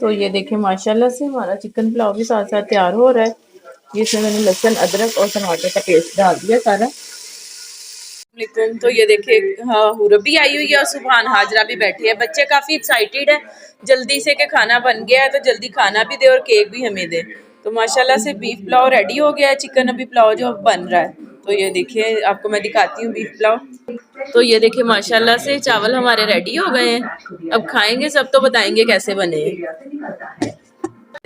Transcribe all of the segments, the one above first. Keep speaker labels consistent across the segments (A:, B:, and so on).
A: तो ये देखें माशाल्लाह से हमारा चिकन पुलाव भी साथ साथ तैयार हो रहा है। इसमें मैंने लहसुन, अदरक और टमाटर का पेस्ट डाल दिया सारा। तो ये देखे, हाँ हुरब भी आई हुई है और सुभान हाजरा भी बैठी है। बच्चे काफ़ी एक्साइटेड है जल्दी से कि खाना बन गया है तो जल्दी खाना भी दे और केक भी हमें दे। तो माशाल्लाह से बीफ पुलाव रेडी हो गया है। चिकन अभी पुलाव जो बन रहा है। तो ये देखिए आपको मैं दिखाती हूँ बीफ पुलाव। तो ये देखिए माशाल्लाह से चावल हमारे रेडी हो गए हैं। अब खाएंगे सब तो बताएंगे कैसे बने हैं।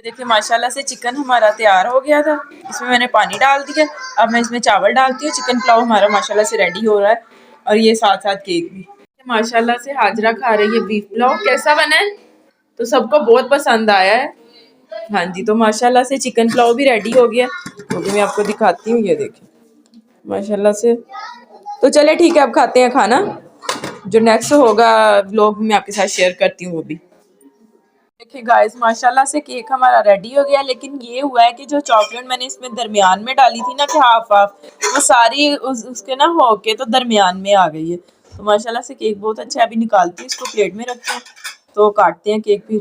A: देखिए माशाल्लाह से चिकन हमारा तैयार हो गया था। इसमें मैंने पानी डाल दिया। अब मैं इसमें चावल डालती हूँ। चिकन पुलाव हमारा माशाल्लाह से रेडी हो रहा है और ये साथ साथ केक भी। माशाल्लाह से हाजरा खा रही है बीफ पुलाव। कैसा बना है? तो सबको बहुत पसंद आया है। हाँ जी, तो माशाल्लाह से चिकन पुलाव भी रेडी हो गया। तो मैं आपको दिखाती हूँ। ये देखिए माशाल्लाह से। तो चले ठीक है, अब खाते हैं खाना। जो नेक्स्ट होगा व्लॉग मैं आपके साथ शेयर करती हूँ वो भी। देखिए गाइस माशाल्लाह से केक हमारा रेडी हो गया। लेकिन ये हुआ है कि जो चॉकलेट मैंने इसमें दरमियान में डाली थी ना कि हाफ हाफ, वो सारी उसके ना होके तो दरमियान में आ गई है। तो माशाल्लाह से केक बहुत अच्छा है। अभी निकालती हूँ इसको, प्लेट में रखते हैं तो काटते हैं केक भी।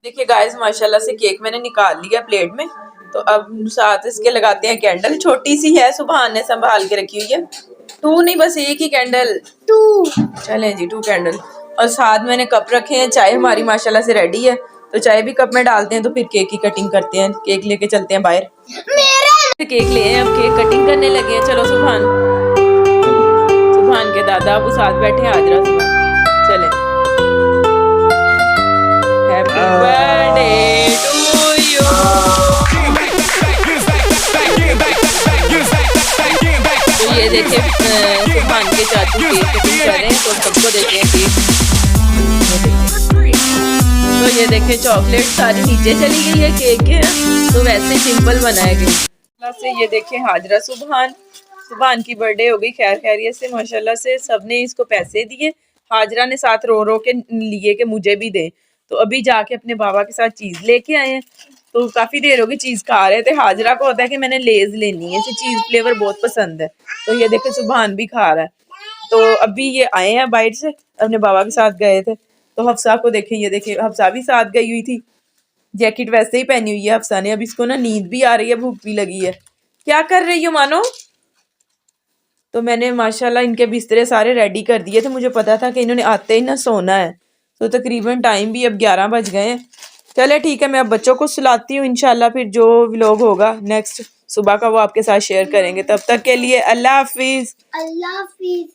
A: देखिए गाइस माशाल्लाह से केक मैंने निकाल लिया प्लेट में। तो अब साथ इसके लगाते हैं कैंडल। छोटी सी है, सुभान ने संभाल के रखी हुई है। 2 नहीं, बस एक ही कैंडल। 2 चलें जी, 2 कैंडल। और साथ मैंने कप रखे हैं। चाय हमारी माशाल्लाह से रेडी है तो चाय भी कप में डालते हैं। तो फिर केक की कटिंग करते हैं। केक लेके चलते हैं बाहर। केक ले हैं, अब केक कटिंग करने लगे हैं। चलो सुभान, सुभान के दादा अब साथ बैठे हैं। हाजरा सुभान, चले। Happy birthday to you. तो ये देखिए सुभान के चाचू केक कटिंग कर रहे हैं तो सबको देते हैं केक। तो ये देखिए चॉकलेट सारी नीचे चली गई है केक के, तो वैसे सिंपल बनाए गए। से ये देखिए हाजरा सुभान, सुभान की बर्थडे हो गई खैर खैरियत से माशाल्लाह से। सबने इसको पैसे दिए। हाजरा ने साथ रो रो के लिए कि मुझे भी दे। तो अभी जाके अपने बाबा के साथ चीज़ लेके आए हैं। तो काफ़ी देर हो गई चीज़ खा रहे थे। हाजरा को होता है कि मैंने लेज लेनी है, इसे चीज़ फ्लेवर बहुत पसंद है। तो ये देखे सुभान भी खा रहा है। तो अभी ये आए हैं बाइट से, अपने बाबा के साथ गए थे। तो हफ्सा को देखें, ये देखिए हफ्सा भी साथ गई हुई थी। जैकेट वैसे ही पहनी हुई है हफ्सा ने। अब इसको ना नींद भी आ रही है, भूख भी लगी है। क्या कर रही हो मानो? तो मैंने माशाल्लाह इनके बिस्तरे सारे रेडी कर दिए थे। मुझे पता था कि इन्होंने आते ही ना सोना है। तो तकरीबन टाइम भी अब 11 बज गए हैं। चले ठीक है, मैं अब बच्चों को सुलाती हूँ। इंशाल्लाह फिर जो व्लॉग होगा नेक्स्ट सुबह का वो आपके साथ शेयर करेंगे। तब तक के लिए अल्लाह हाफिज।
B: अल्लाह हाफिज।